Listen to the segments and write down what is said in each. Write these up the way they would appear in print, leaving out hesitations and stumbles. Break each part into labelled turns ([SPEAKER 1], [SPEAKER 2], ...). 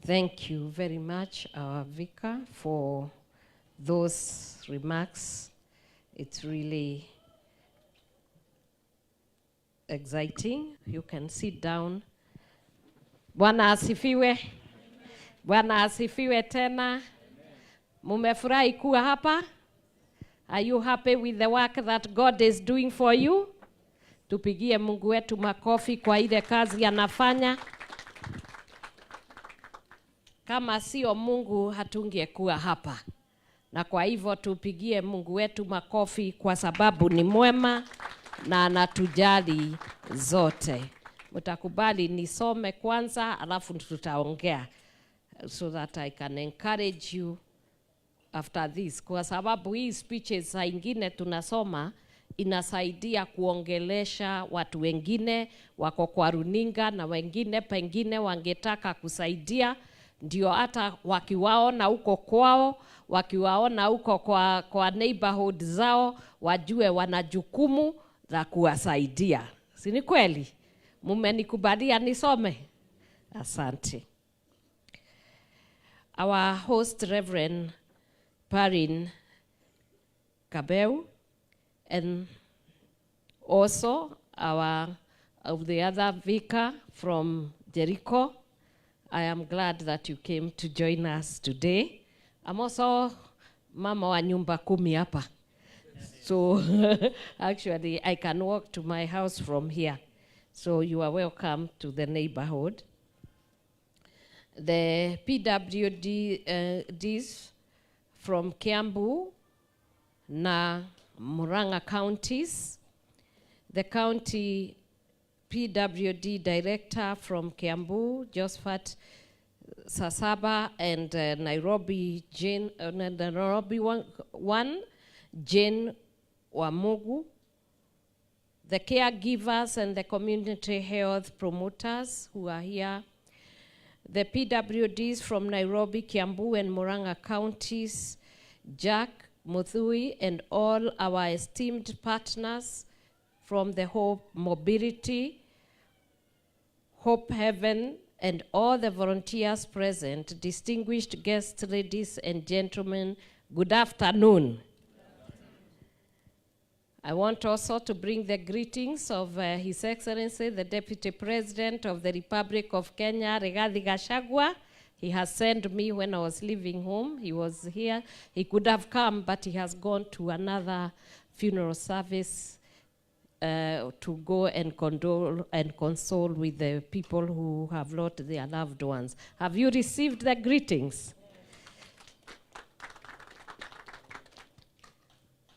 [SPEAKER 1] Thank you very much, Vika, for those remarks. It's really exciting. You can sit down. Bwana asifiwe. Bwana asifiwe tena. Mumefurahi kuwa hapa? Are you happy with the work that God is doing for you? Tupigie Mungu wetu makofi kwa ile kazi anafanya. Kama sio Mungu hatungekuwa hapa. Na kwa hivyo tupigie Mungu wetu makofi kwa sababu ni mwema na anatujali zote. Mtakubali nisome kwanza alafu tutaongea so that I can encourage you after this. Kwa sababu hii speeches ingine tunasoma inasaidia kuongelesha watu wengine wako kwa runinga na wengine pengine wangetaka kusaidia, ndio hata wakiwaona huko kwao, wakiwaona huko kwa neighborhood zao, wajue wana jukumu la kuwasaidia. Si ni kweli? Mumenikubalia nisome? Asante. Our host, Reverend Parin Kabeu, and also of the other vicar from Jericho. I am glad that you came to join us today. I'm also mama wa nyumba 10 hapa. So actually I can walk to my house from here. So you are welcome to the neighborhood. The PWDs from Kiambu na Murang'a counties. The county PWD director from Kiambu, Josephat Sasaba, and Nairobi one, Jane Wamugu. The caregivers and the community health promoters who are here. The PWDs from Nairobi, Kiambu, and Murang'a counties, Jack, Muthui, and all our esteemed partners from the Hope Mobility, Hope Heaven, and all the volunteers present, distinguished guests, ladies and gentlemen, good afternoon. I want also to bring the greetings of His Excellency, the Deputy President of the Republic of Kenya, Rigathi Gachagua. He has sent me when I was leaving home. He was here. He could have come, but he has gone to another funeral service to go and condole and console with the people who have lost their loved ones. Have you received the greetings?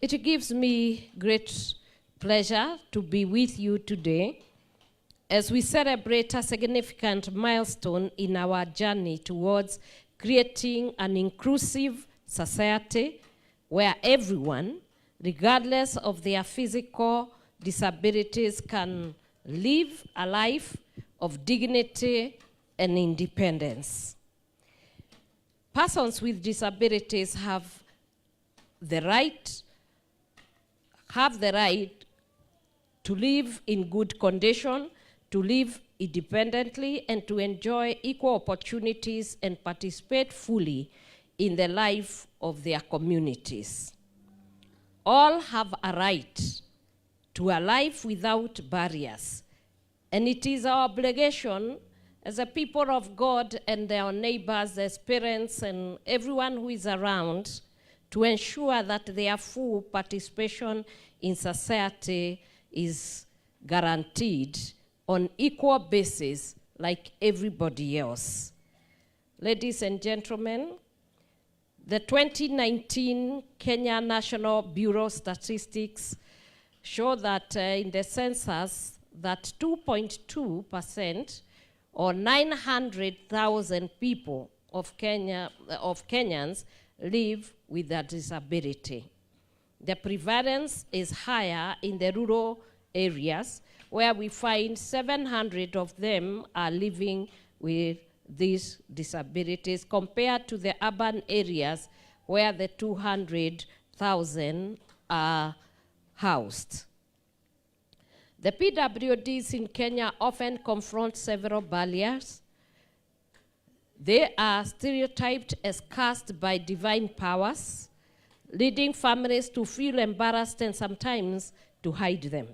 [SPEAKER 1] It gives me great pleasure to be with you today as we celebrate a significant milestone in our journey towards creating an inclusive society where everyone, regardless of their physical disabilities, can live a life of dignity and independence. Persons with disabilities have the right to live in good condition, to live independently, and to enjoy equal opportunities and participate fully in the life of their communities. All have a right to a life without barriers, and it is our obligation as a people of God and their neighbors, as parents and everyone who is around, to ensure that their full participation in society is guaranteed on equal basis like everybody else. Ladies and gentlemen, the 2019 Kenya National Bureau Statistics show that in the census that 2.2% or 900,000 people of Kenyans live with a disability. The prevalence is higher in the rural areas, where we find 700 of them are living with these disabilities, compared to the urban areas where the 200,000 are housed. The PWDs in Kenya often confront several barriers. They are stereotyped as cursed by divine powers, leading families to feel embarrassed and sometimes to hide them.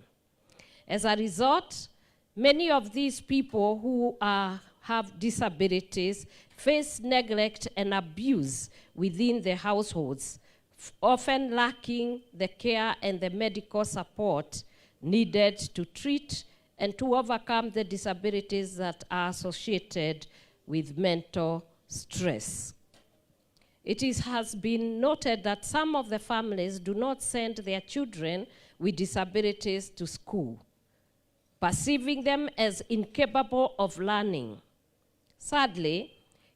[SPEAKER 1] As a result, many of these people who have disabilities face neglect and abuse within their households, often lacking the care and the medical support needed to treat and to overcome the disabilities that are associated with mental stress. Has been noted that some of the families do not send their children with disabilities to school, perceiving them as incapable of learning. Sadly,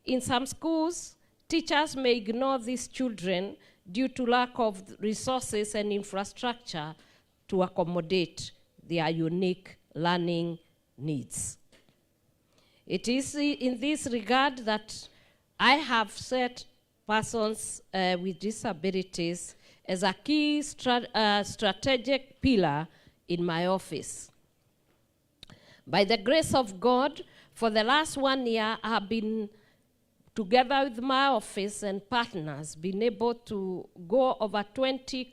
[SPEAKER 1] in some schools, teachers may ignore these children due to lack of resources and infrastructure to accommodate their unique learning needs. It is in this regard that I have set persons with disabilities as a key strategic pillar in my office. By the grace of God, for the last 1 year, I have been, together with my office and partners, been able to go over 20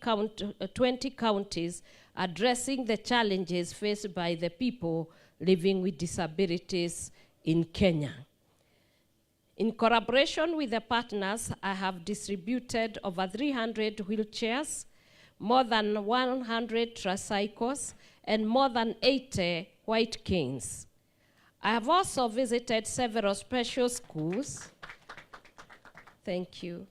[SPEAKER 1] counties addressing the challenges faced by the people living with disabilities in Kenya. In collaboration with the partners, I have distributed over 300 wheelchairs, more than 100 tricycles, and more than 80 white canes. I have also visited several special schools. Thank you.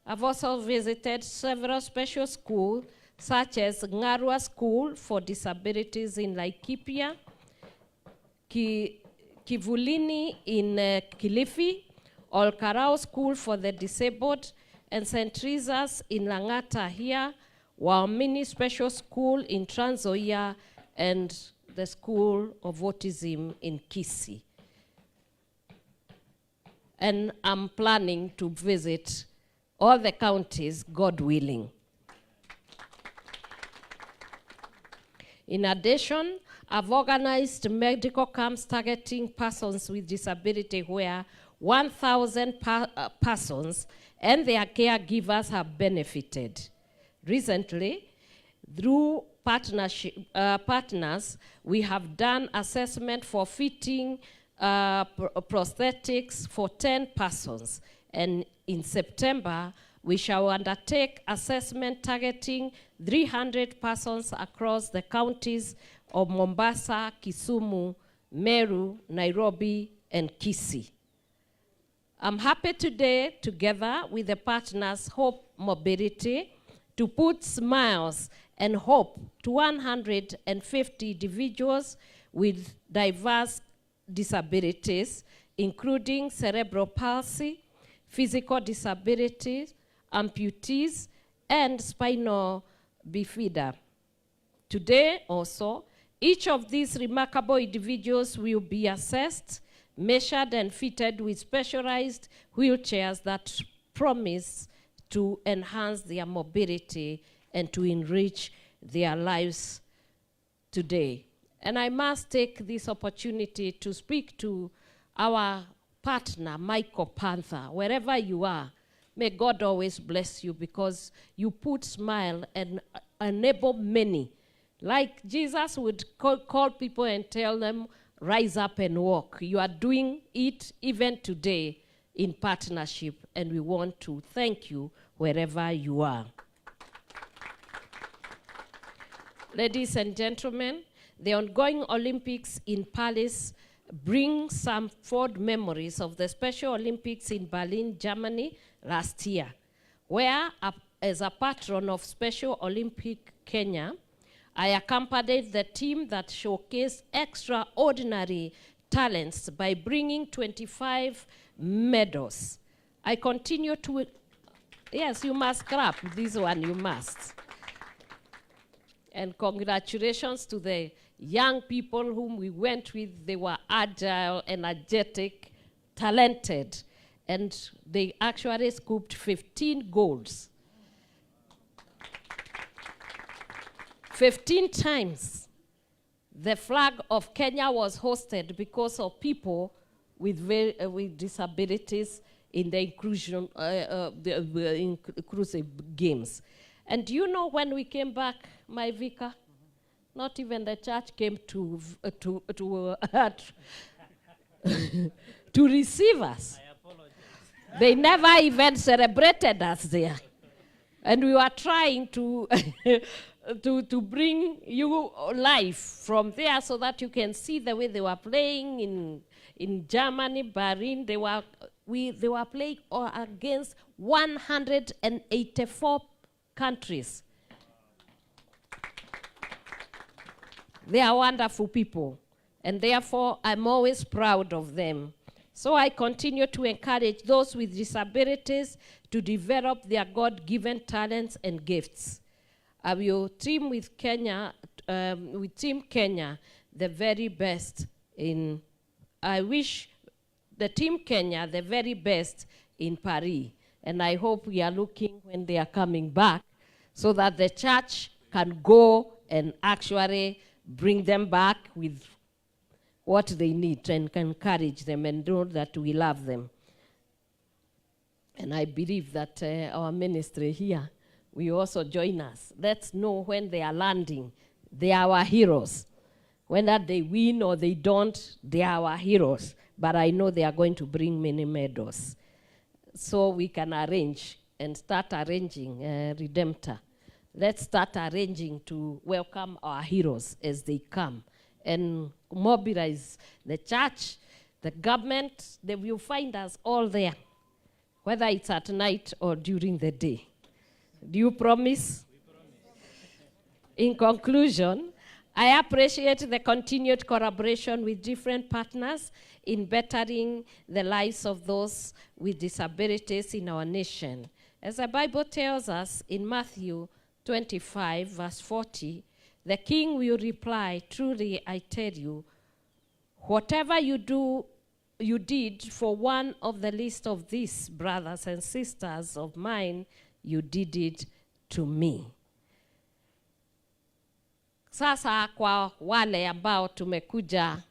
[SPEAKER 1] I've also visited several special schools, such as Ngarua School for Disabilities in Laikipia, Kivulini in Kilifi, Olkarau School for the Disabled, and St. Teresa's in Lang'ata here, Waomini Special School in Trans Nzoia, and the School of Autism in Kisii. And I'm planning to visit all the counties, God willing. In addition, I've organized medical camps targeting persons with disability where 1,000 persons and their caregivers have benefited. Recently, through partners, we have done assessment for fitting prosthetics for 10 persons. And in September, we shall undertake assessment targeting 300 persons across the counties of Mombasa, Kisumu, Meru, Nairobi, and Kisii. I'm happy today, together with the partners Hope Mobility, to put smiles and hope to 150 individuals with diverse disabilities, including cerebral palsy, physical disabilities, amputees, and spinal bifida. Today also, each of these remarkable individuals will be assessed, measured, and fitted with specialized wheelchairs that promise to enhance their mobility and to enrich their lives today. And I must take this opportunity to speak to our partner, Michael Panther, wherever you are. May God always bless you because you put smile and enable many. Like Jesus would call people and tell them, rise up and walk. You are doing it even today in partnership, and we want to thank you wherever you are. Ladies and gentlemen, the ongoing Olympics in Paris bring some fond memories of the Special Olympics in Berlin, Germany last year, where, as a patron of Special Olympic Kenya, I accompanied the team that showcased extraordinary talents by bringing 25 medals. I continue to, yes, you must clap, this one you must. And congratulations to the young people whom we went with. They were agile, energetic, talented, and they actually scooped 15 golds. 15 times the flag of Kenya was hosted because of people with disabilities in the inclusive games. And you know, when we came back, my vicar, not even the church came to receive us.
[SPEAKER 2] I apologize.
[SPEAKER 1] They never even celebrated us there. And we were trying to to bring you live from there so that you can see the way they were playing in Germany, Berlin. They were playing against 184 countries. They are wonderful people, and therefore I'm always proud of them. So I continue to encourage those with disabilities to develop their God-given talents and gifts. I will team with Kenya, Team Kenya, the very best in. I wish the Team Kenya the very best in Paris, and I hope we are looking when they are coming back, so that the church can go and actually bring them back with what they need and can encourage them and know that we love them. And I believe that our ministry here will also join us. Let's know when they are landing. They are our heroes. Whether they win or they don't, they are our heroes. But I know they are going to bring many medals. So we can arrange and start arranging Redemptor. Let's start arranging to welcome our heroes as they come and mobilize the church, the government. They will find us all there, whether it's at night or during the day. Do you promise? We promise. In conclusion, I appreciate the continued collaboration with different partners in bettering the lives of those with disabilities in our nation. As the Bible tells us in Matthew 25, verse 40, the king will reply, "Truly I tell you, whatever you did for one of the least of these brothers and sisters of mine, you did it to me." Sasa kwa wale ambao tumekuja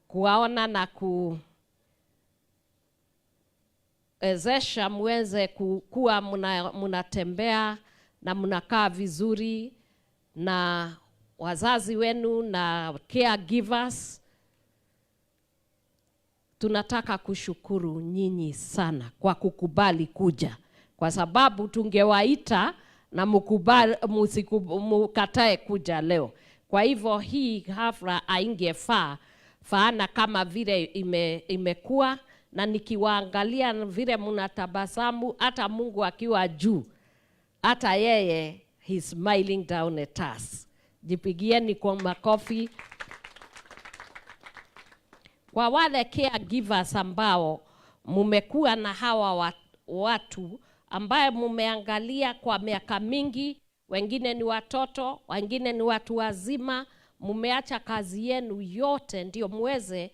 [SPEAKER 1] kuwaona na kuwezesha muweze kuwa munatembea na mnakaa vizuri na wazazi wenu na caregivers, tunataka kushukuru nyinyi sana kwa kukubali kuja, kwa sababu tungewaita na mukatae kuja leo. Kwa hivyo hii hafla faana kama vile imekuwa, na nikiwaangalia vile mnatabasamu, hata Mungu akiwa juu, hata yeye he's smiling down at us. Jipigieni kwa makofi. Kwa wale caregivers ambao mumekuwa na hawa watu ambaye mumeangalia kwa miaka mingi, wengine ni watoto, wengine ni watu wazima, mumeacha kazi yenu yote ndio muweze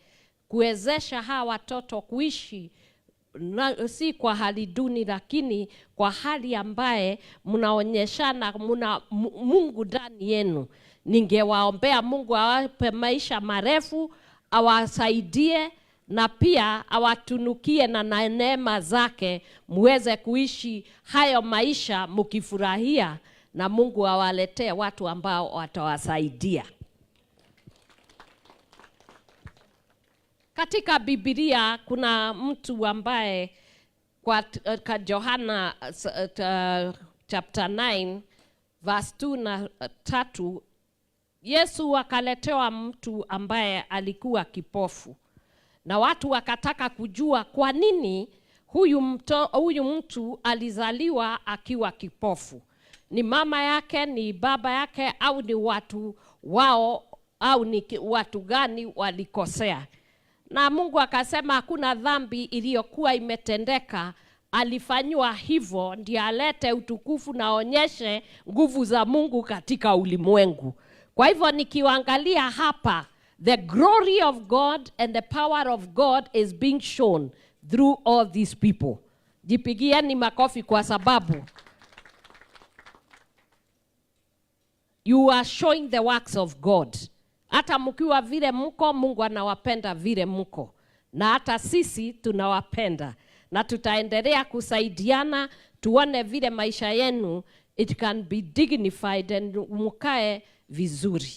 [SPEAKER 1] kuwezesha hawa watoto kuishi si kwa hali duni, lakini kwa hali ambaye mnaonyeshana muna Mungu ndani yenu. Ningewaombea Mungu awape maisha marefu, awasaidie na pia awatunukie na neema zake, muweze kuishi hayo maisha mukifurahia, na Mungu awaletee watu ambao watawasaidia. Katika Biblia kuna mtu ambaye kwa Yohana chapter 9 verse 2 na 3, Yesu akaletewa mtu ambaye alikuwa kipofu. Na watu wakataka kujua kwa nini huyu mtu alizaliwa akiwa kipofu. Ni mama yake, ni baba yake, au ni watu wao, au ni watu gani walikosea? Na Mungu akasema hakuna dhambi iliyokuwa imetendeka, alifanywa hivyo ndiye alete utukufu na onyeshe nguvu za Mungu katika ulimwengu. Kwa hivyo nikiwaangalia hapa, the glory of God and the power of God is being shown through all these people. Jipigieni makofi kwa sababu you are showing the works of God. Hata mkiwa vile mko, Mungu anawapenda vile mko. na hata sisi tunawapenda, na tutaendelea kusaidiana tuone vile maisha yenu it can be dignified and mukae vizuri.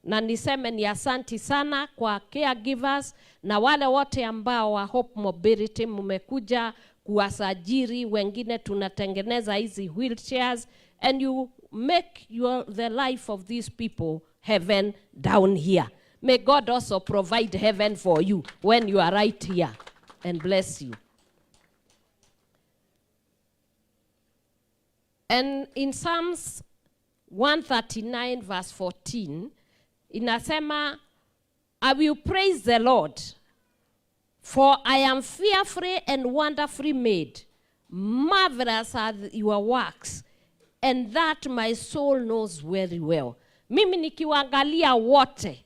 [SPEAKER 1] Na niseme ni asanti sana kwa caregivers na wale wote ambao wa Hope Mobility mmekuja kuwasajiri, wengine tunatengeneza hizi wheelchairs, and you make the life of these people heaven down here. May God also provide heaven for you when you are right here, and bless you. And in Psalms 139 verse 14, inasema, I will praise the Lord, for I am fearfully and wonderfully made. Marvelous are your works, and that my soul knows very well. Mimi nikiwaangalia wote,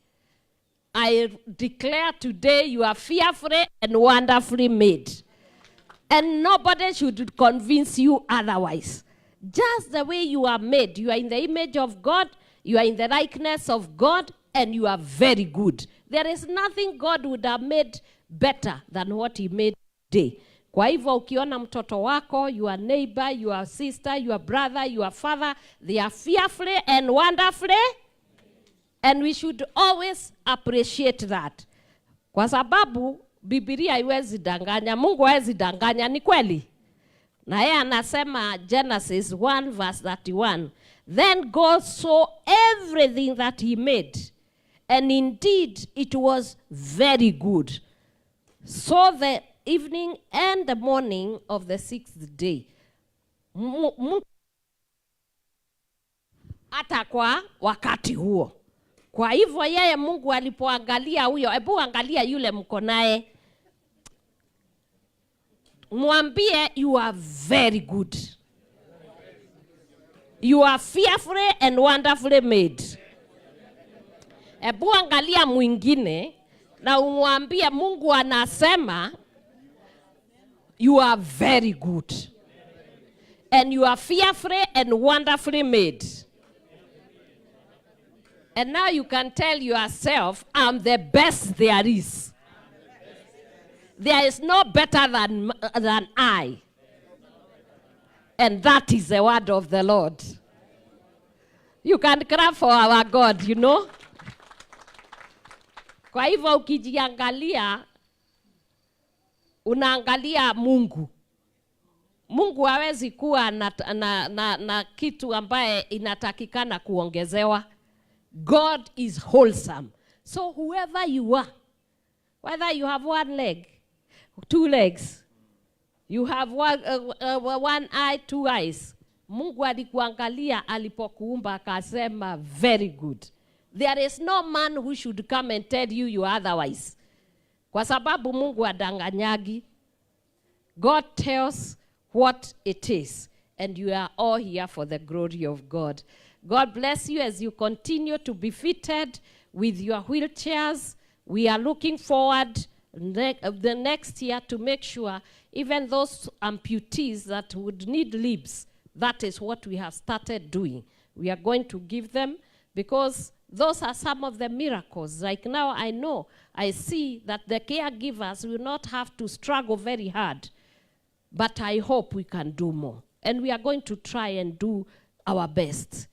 [SPEAKER 1] I declare today you are fearfully and wonderfully made. And nobody should convince you otherwise. Just the way you are made. You are in the image of God, you are in the likeness of God, and you are very good. There is nothing God would have made better than what he made today. Kwa hivyo ukiona mtoto wako, your neighbor, your sister, your brother, your father, they are fearfully and wonderfully, and we should always appreciate that. Kwa sababu Biblia haiwezi danganya, Mungu hawezi danganya, ni kweli. Na yeye anasema Genesis 1 verse 31, then God saw everything that he made, and indeed it was very good. So the evening and the morning of the 6th day. Hata kwa wakati huo. Kwa hivyo yeye Mungu alipoangalia huyo, hebu angalia yule mko naye. Mwambie, you are very good. You are fearfully and wonderfully made. Hebu angalia mwingine na umwambie Mungu anasema, you are very good. And you are fearfully and wonderfully made. And now you can tell yourself, I'm the best there is. There is no better than I. And that is the word of the Lord. You can clap for our God, you know. Kwa hivyo ukijiangalia, unaangalia Mungu. Mungu hawezi kuwa na kitu ambaye inatakikana kuongezewa. God is wholesome. So whoever you are, whether you have one leg, two legs, you have one eye, two eyes, Mungu alikuangalia alipokuumba akasema very good. There is no man who should come and tell you you otherwise. Kwa sababu Mungu adanganyagi. God tells what it is, and you are all here for the glory of God. God bless you as you continue to be fitted with your wheelchairs. We are looking forward the next year to make sure even those amputees that would need limbs, that is what we have started doing. We are going to give them, because those are some of the miracles. Like now I see that the caregivers will not have to struggle very hard. But I hope we can do more. And we are going to try and do our best.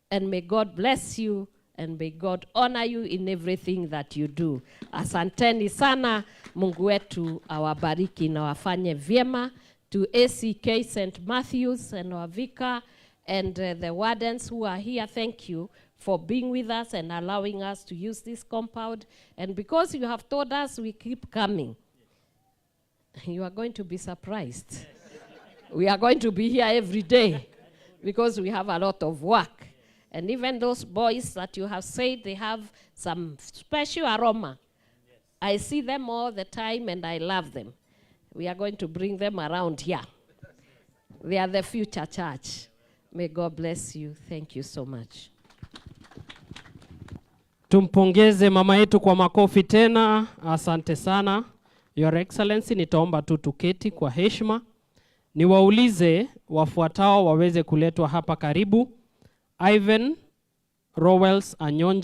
[SPEAKER 1] And may God bless you, and may God honor you in everything that you do. Asanteni sana, Mungu wetu awabariki na wafanye vyema. To ACK St. Matthews and our vicar and the wardens who are here, thank you for being with us and allowing us to use this compound. And because you have told us, we keep coming. You are going to be surprised. We are going to be here every day because we have a lot of work. And even those boys that you have said, they have some special aroma. I see them all the time and I love them. We are going to bring them around here. They are the future church. May God bless you. Thank you so much.
[SPEAKER 2] Tumpongeze mama yetu kwa makofi tena. Asante sana. Your Excellency, nitaomba tu tuketi kwa heshima. Niwaulize wafuatao waweze kuletwa hapa karibu. Ivan Rowells Anyonji.